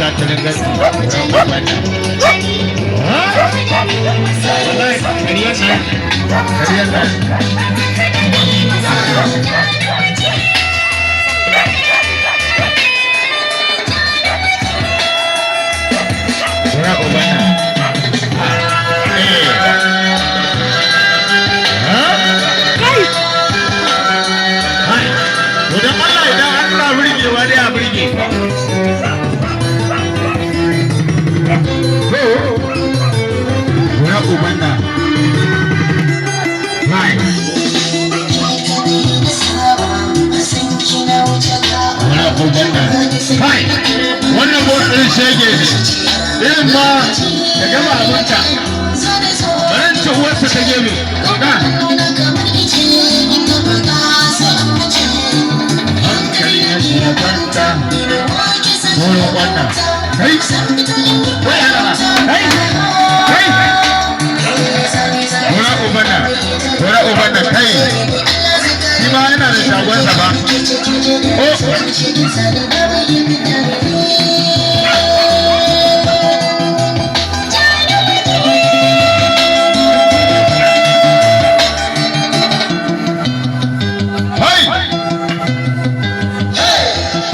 gatarin gaske kariyar nan Ura ubana idan Allah idan Allah burgewa dai a burge Ura ubana Hai, wannan motsin shege irin ma da gama abinta bayan ta uwarsa ta gebe ga hankali na shi ya kwanta wurin wannan kai kai halama kai kai wura ubana kai shi ma yana da shagonsa ba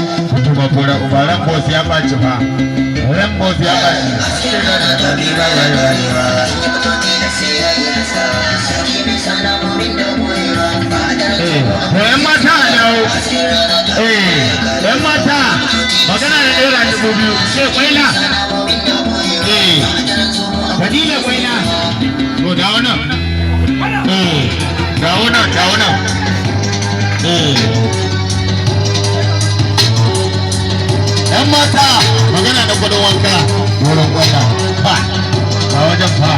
Ran bos ya ɓaci fa, ran bos ya ɓaci. ‘Yan mata a dawo, ‘yan mata magana da ɗora 2000, sai kwaila, Fadila kwaila, to dawo nan, dawo nan, dawo nan. ‘Yan mata magana da kudin wanka wurin kwata ba a wajen fa